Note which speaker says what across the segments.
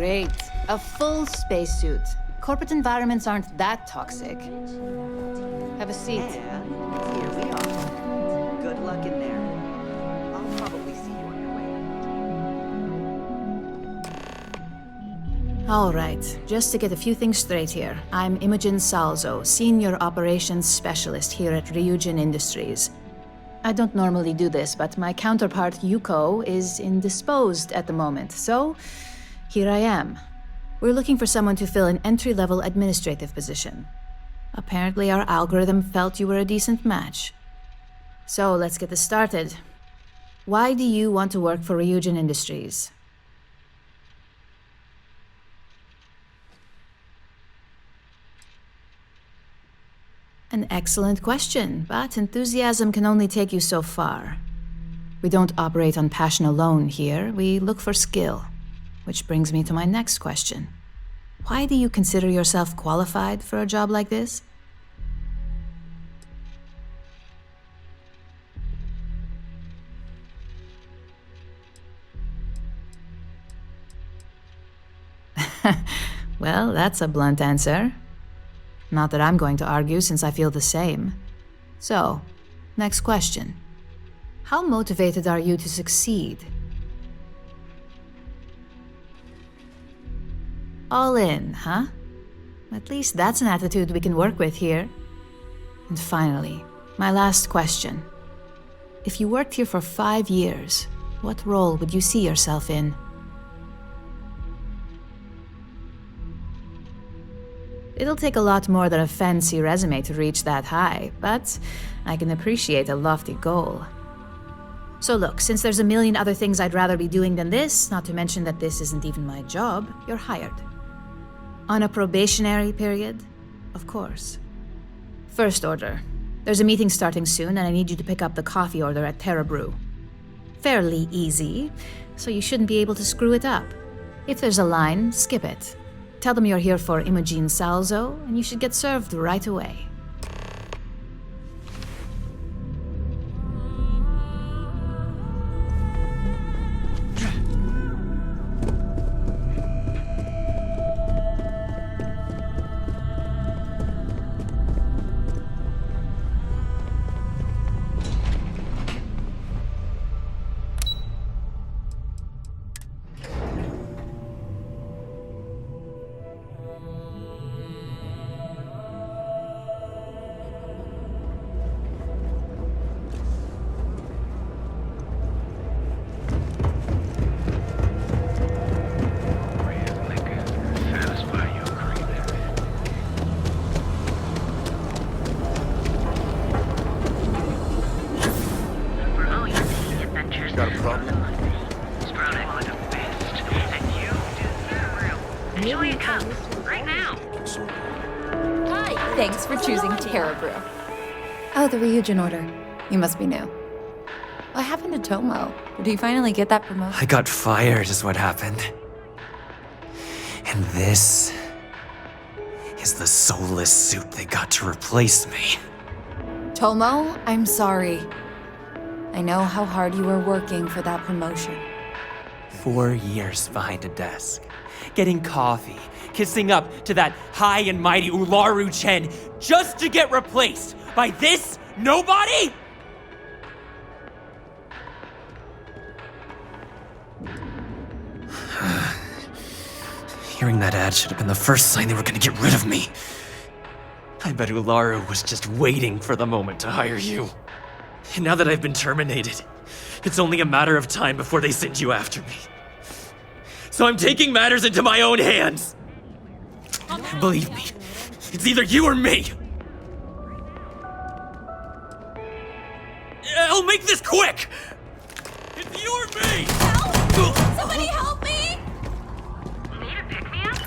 Speaker 1: Great. A full spacesuit. Corporate environments aren't that toxic. Have a seat.
Speaker 2: And here we are. Good luck in there. I'll probably see you on your way.
Speaker 1: All right, just to get a few things straight here. I'm Imogene Salzo, Senior Operations Specialist here at Ryujin Industries. I don't normally do this, but my counterpart, Yuko, is indisposed at the moment, so here I am. We're looking for someone to fill an entry-level administrative position. Apparently our algorithm felt you were a decent match. So let's get this started. Why do you want to work for Ryujin Industries? An excellent question, but enthusiasm can only take you so far. We don't operate on passion alone here, we look for skill. Which brings me to my next question. Why do you consider yourself qualified for a job like this? Well, that's a blunt answer. Not that I'm going to argue, since I feel the same. So, next question. How motivated are you to succeed? All in, huh? At least that's an attitude we can work with here. And finally, my last question. If you worked here for 5 years, what role would you see yourself in? It'll take a lot more than a fancy resume to reach that high, but I can appreciate a lofty goal. So look, since there's a million other things I'd rather be doing than this, not to mention that this isn't even my job, you're hired. On a probationary period? Of course. First order. There's a meeting starting soon, and I need you to pick up the coffee order at Terra Brew. Fairly easy, so you shouldn't be able to screw it up. If there's a line, skip it. Tell them you're here for Imogene Salzo, and you should get served right away.
Speaker 3: Got a problem?
Speaker 4: Enjoy a cup, right now.
Speaker 5: Hi, thanks for choosing Terra Brew. Oh, the Ryujin order. You must be new. What happened to Tomo? Did he finally get that promotion?
Speaker 3: I got fired is what happened. And this is the soulless suit they got to replace me.
Speaker 5: Tomo, I'm sorry. I know how hard you were working for that promotion.
Speaker 3: 4 years behind a desk, getting coffee, kissing up to that high and mighty Ularu Chen, just to get replaced by this nobody? Hearing that ad should have been the first sign they were gonna get rid of me. I bet Ularu was just waiting for the moment to hire you. And now that I've been terminated, it's only a matter of time before they send you after me. So I'm taking matters into my own hands. Believe me, it's either you or me. I'll make this quick! It's you or me!
Speaker 5: Help! Somebody help me!
Speaker 4: Need a pick-me-up?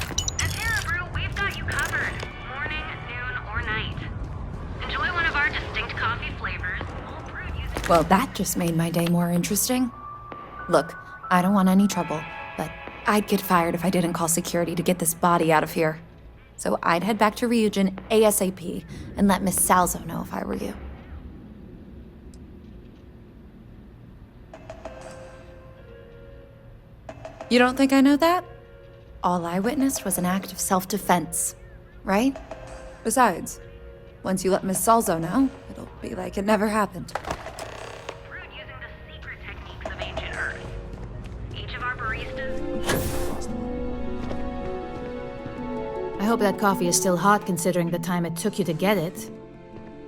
Speaker 4: At Terra Brew, we've got you covered. Morning, noon, or night. Enjoy one of our distinct coffee flavors. All brewed using...
Speaker 5: Well, that just made my day more interesting. Look, I don't want any trouble, but I'd get fired if I didn't call security to get this body out of here. So I'd head back to Ryujin ASAP and let Miss Salzo know if I were you. You don't think I know that? all I witnessed was an act of self-defense, right? Besides, once you let Miss Salzo know, it'll be like it never happened.
Speaker 4: Brewed using the secret techniques of ancient Earth. Each of our baristas.
Speaker 1: I hope that coffee is still hot considering the time it took you to get it.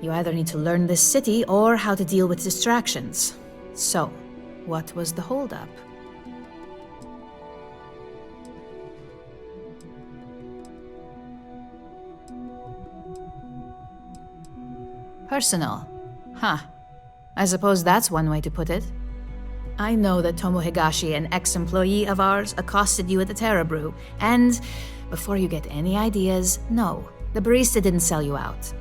Speaker 1: You either need to learn this city or how to deal with distractions. So, what was the holdup? Personal. Huh. I suppose that's one way to put it. I know that Tomo Higashi, an ex-employee of ours, accosted you at the Terra Brew, and before you get any ideas, no, the barista didn't sell you out.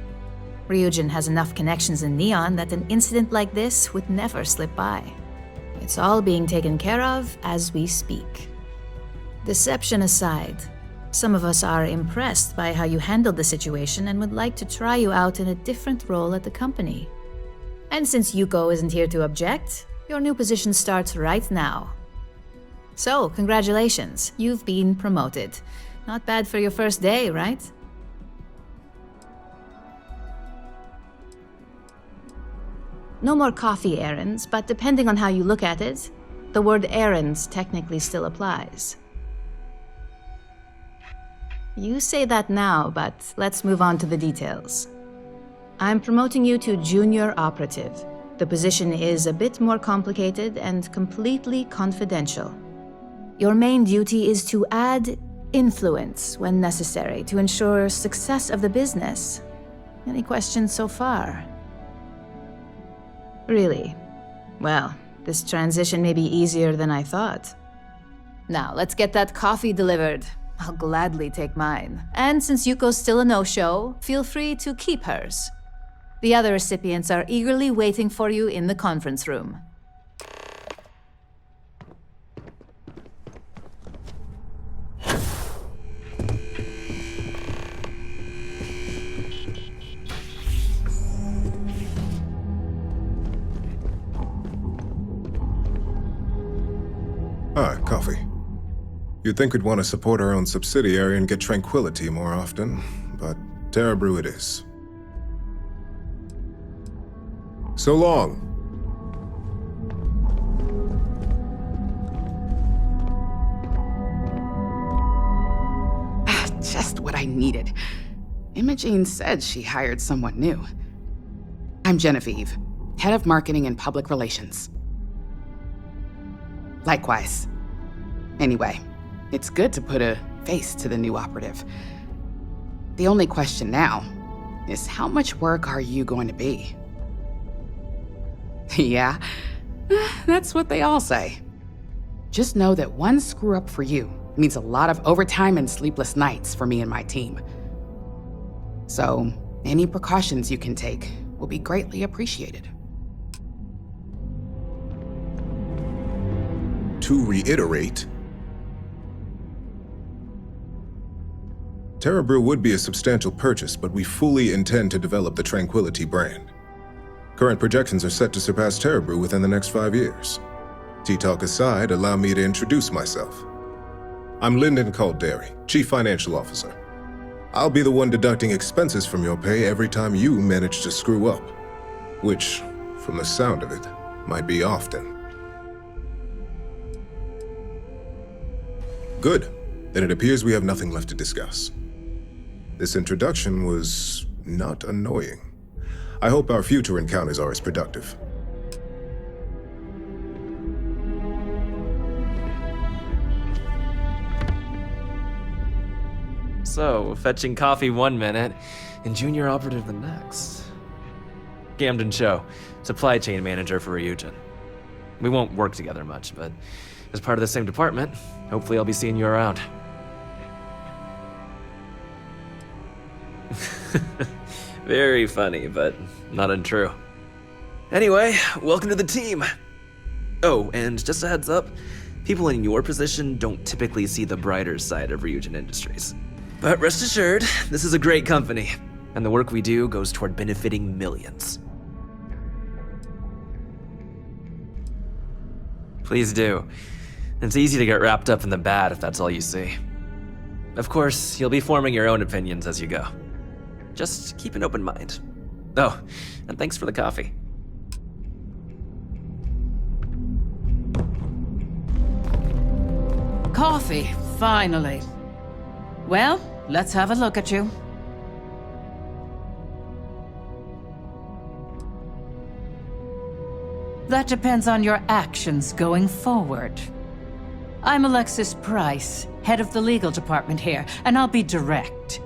Speaker 1: Ryujin has enough connections in Neon that an incident like this would never slip by. It's all being taken care of as we speak. Deception aside, some of us are impressed by how you handled the situation and would like to try you out in a different role at the company. And since Yuko isn't here to object, your new position starts right now. So, congratulations, you've been promoted. Not bad for your first day, right? No more coffee errands, but depending on how you look at it, the word errands technically still applies. You say that now, but let's move on to the details. I'm promoting you to junior operative. The position is a bit more complicated and completely confidential. Your main duty is to add influence when necessary to ensure success of the business. Any questions so far? Really? Well, this transition may be easier than I thought. Now, let's get that coffee delivered. I'll gladly take mine. And since Yuko's still a no-show, feel free to keep hers. The other recipients are eagerly waiting for you in the conference room.
Speaker 6: Ah, coffee. You'd think we'd want to support our own subsidiary and get tranquility more often, but Terra Brew it is. So long.
Speaker 7: Just what I needed. Imogene said she hired someone new. I'm Genevieve, head of marketing and public relations. Likewise. Anyway, it's good to put a face to the new operative. The only question now is how much work are you going to be? Yeah, that's what they all say. Just know that one screw up for you means a lot of overtime and sleepless nights for me and my team. So, any precautions you can take will be greatly appreciated.
Speaker 6: To reiterate, Terra Brew would be a substantial purchase, but we fully intend to develop the Tranquility brand. Current projections are set to surpass Terra Brew within the next 5 years. Tea-talk aside, allow me to introduce myself. I'm Lyndon Calderi, Chief Financial Officer. I'll be the one deducting expenses from your pay every time you manage to screw up, which, from the sound of it, might be often. Good. Then it appears we have nothing left to discuss. This introduction was not annoying. I hope our future encounters are as productive.
Speaker 3: So, fetching coffee 1 minute and junior operative the next. Gamden Cho, supply chain manager for Ryujin. We won't work together much, but as part of the same department, hopefully I'll be seeing you around. Very funny, but not untrue. Anyway, welcome to the team. Oh, and just a heads up, people in your position don't typically see the brighter side of Ryujin Industries. But rest assured, this is a great company, and the work we do goes toward benefiting millions. Please do. It's easy to get wrapped up in the bad if that's all you see. Of course, you'll be forming your own opinions as you go. Just keep an open mind. Oh, and thanks for the coffee.
Speaker 8: Coffee, finally. Well, let's have a look at you. That depends on your actions going forward. I'm Alexis Price, head of the legal department here, and I'll be direct.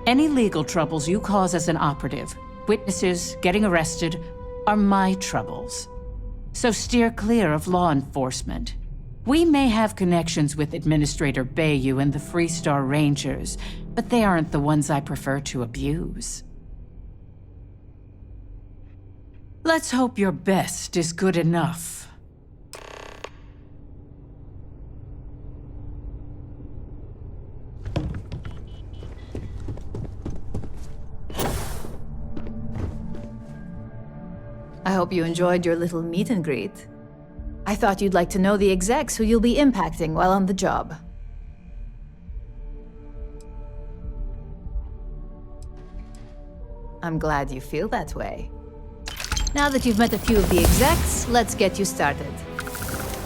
Speaker 8: Any legal troubles you cause as an operative, witnesses, getting arrested, are my troubles. So steer clear of law enforcement. We may have connections with Administrator Bayou and the Freestar Rangers, but they aren't the ones I prefer to abuse. Let's hope your best is good enough.
Speaker 1: I hope you enjoyed your little meet and greet. I thought you'd like to know the execs who you'll be impacting while on the job. I'm glad you feel that way. Now that you've met a few of the execs, let's get you started.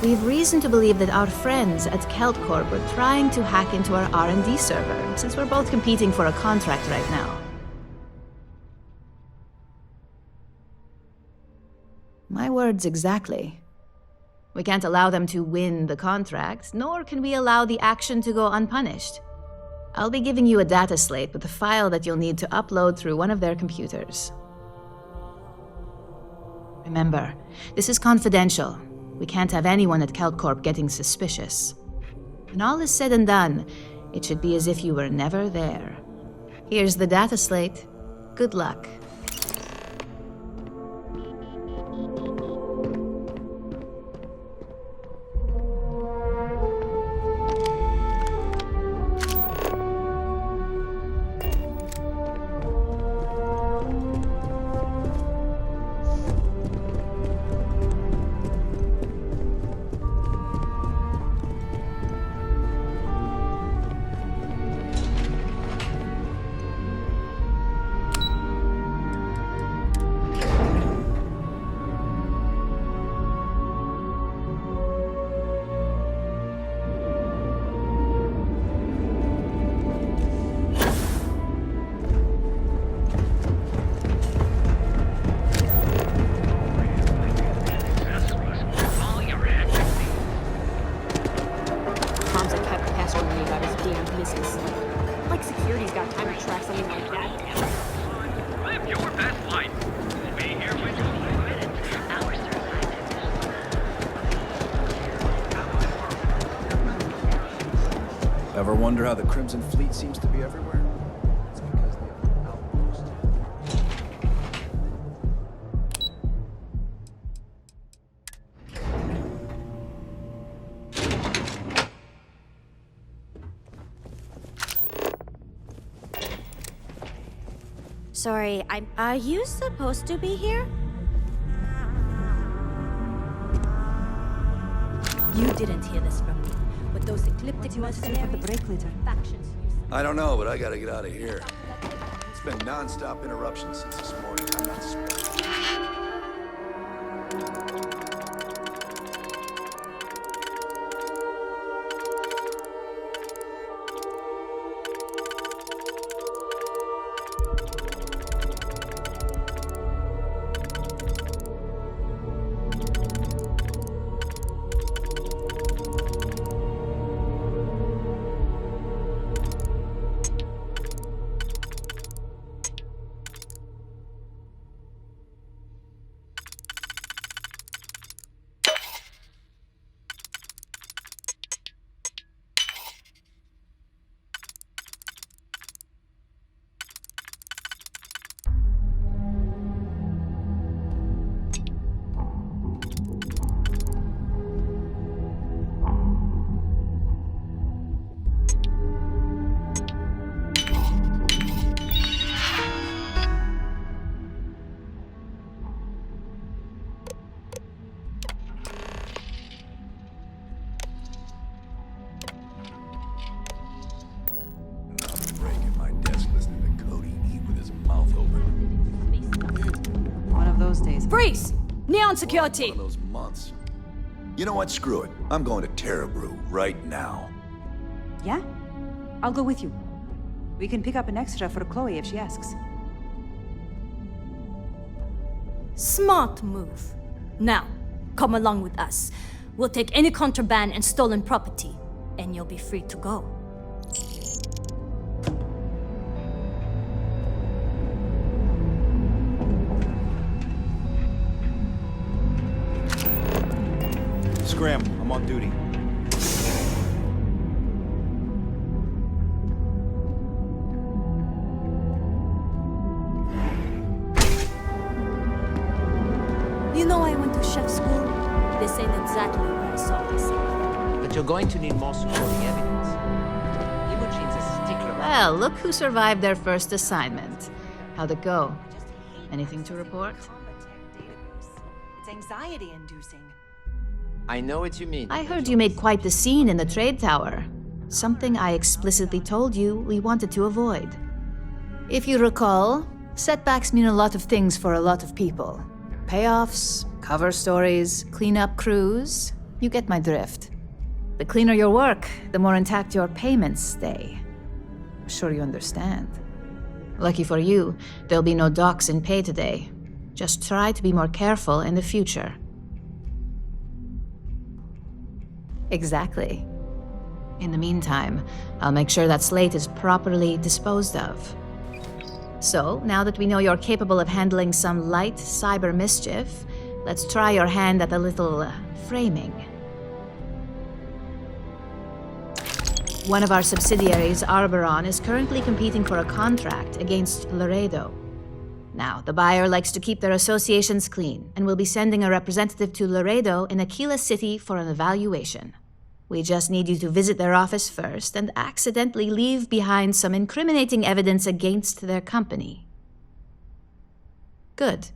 Speaker 1: We've reason to believe that our friends at CeltCorp are trying to hack into our R&D server, since we're both competing for a contract right now. My words exactly. We can't allow them to win the contract, nor can we allow the action to go unpunished. I'll be giving you a data slate with a file that you'll need to upload through one of their computers. Remember, this is confidential. We can't have anyone at CeltCorp getting suspicious. When all is said and done, it should be as if you were never there. Here's the data slate. Good luck.
Speaker 9: Ever wonder how the Crimson Fleet seems to be everywhere? It's because they have an outpost.
Speaker 10: Sorry, are you supposed to be here? You didn't hear this from me. With those ecliptic mercenaries, factions.
Speaker 9: I don't know, but I gotta get out of here. It's been non-stop interruptions since this morning. I'm not sparing.
Speaker 2: those days.
Speaker 10: Freeze! Neon security!
Speaker 11: One of those months. You know what? Screw it. I'm going to Terrabrew right now.
Speaker 2: Yeah? I'll go with you. We can pick up an extra for Chloe if she asks.
Speaker 10: Smart move. Now, come along with us. We'll take any contraband and stolen property, and you'll be free to go.
Speaker 9: Scram, I'm on duty.
Speaker 10: You know I went to chef school? This ain't exactly where I saw myself.
Speaker 12: But you're going to need more supporting evidence. Imogene's a stickler.
Speaker 1: Well, look who survived their first assignment. How'd it go? Anything to report?
Speaker 2: It's anxiety-inducing.
Speaker 12: I know what you mean.
Speaker 1: I heard you made quite the scene in the trade tower. Something I explicitly told you we wanted to avoid. If you recall, setbacks mean a lot of things for a lot of people. Payoffs, cover stories, cleanup crews. You get my drift. The cleaner your work, the more intact your payments stay. I'm sure you understand. Lucky for you, there'll be no docks in pay today. Just try to be more careful in the future. Exactly. In the meantime, I'll make sure that slate is properly disposed of. So, now that we know you're capable of handling some light cyber mischief, let's try your hand at a little framing. One of our subsidiaries, Arboron, is currently competing for a contract against Laredo. Now, the buyer likes to keep their associations clean, and will be sending a representative to Laredo in Aquila City for an evaluation. We just need you to visit their office first and accidentally leave behind some incriminating evidence against their company. Good.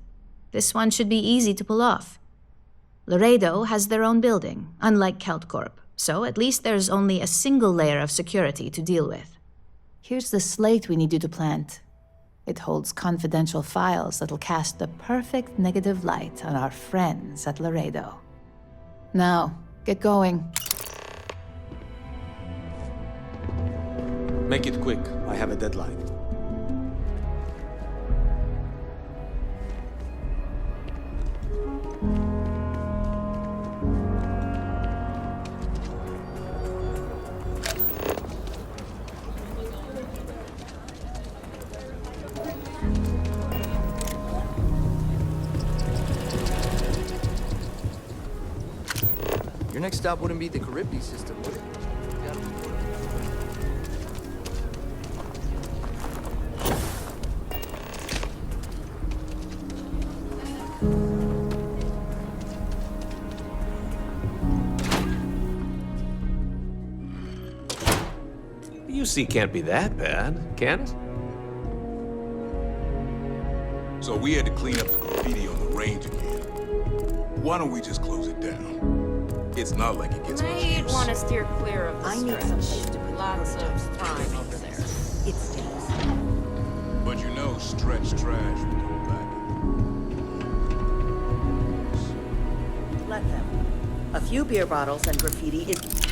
Speaker 1: This one should be easy to pull off. Laredo has their own building, unlike CeltCorp, so at least there's only a single layer of security to deal with. Here's the slate we need you to plant. It holds confidential files that'll cast the perfect negative light on our friends at Laredo. Now, get going.
Speaker 13: Make it quick. I have a deadline.
Speaker 12: Your next stop wouldn't be the Charybdis system, would it?
Speaker 13: UC can't be that bad, can it?
Speaker 14: So we had to clean up the graffiti on the range again. Why don't we just close it down? It's not like it gets much
Speaker 10: Might
Speaker 14: use.
Speaker 10: want to steer clear of the
Speaker 2: I need some place to put
Speaker 10: Lots of crime over there.
Speaker 2: It stinks.
Speaker 14: But you know, stretch trash will come back.
Speaker 2: Let them. A few beer bottles and graffiti is...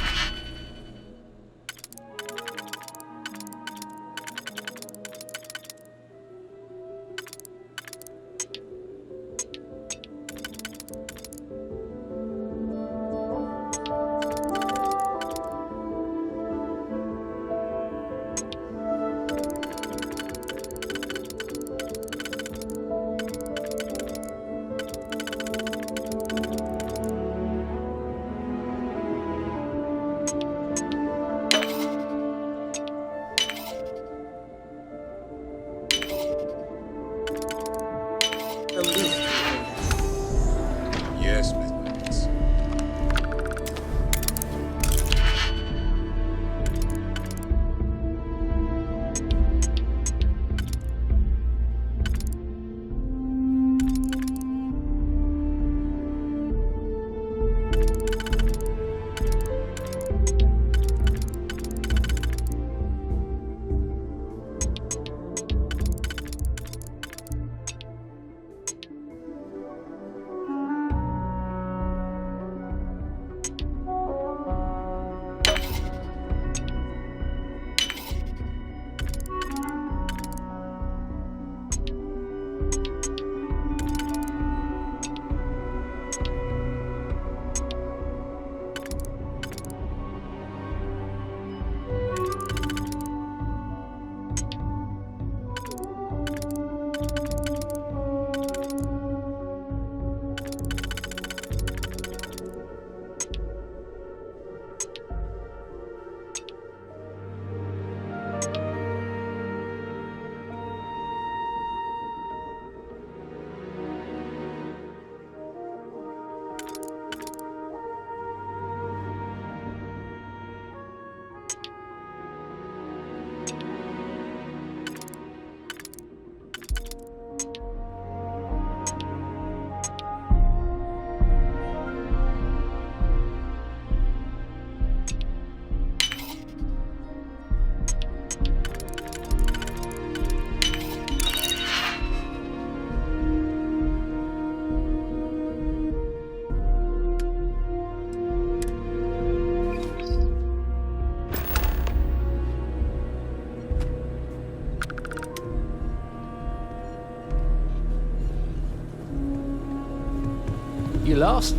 Speaker 15: You lost?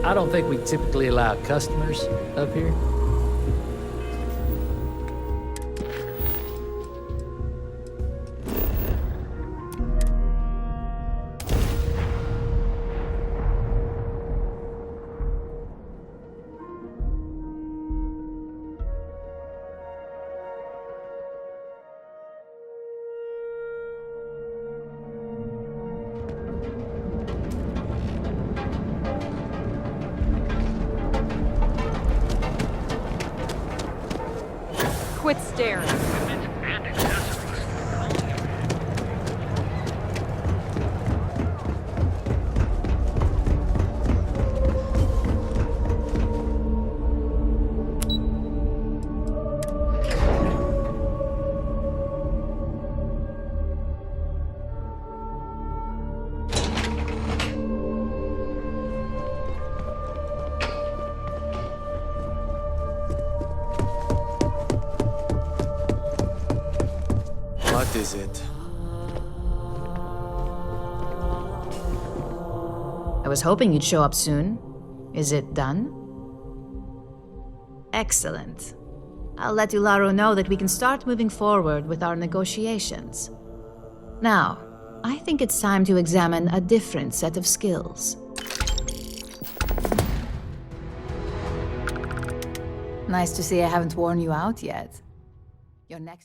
Speaker 15: I don't think we typically allow customers up here.
Speaker 16: Quit staring.
Speaker 9: What is it?
Speaker 1: I was hoping you'd show up soon. Is it done? Excellent. I'll let Ularu know that we can start moving forward with our negotiations. Now, I think it's time to examine a different set of skills. Nice to see I haven't worn you out yet. Your next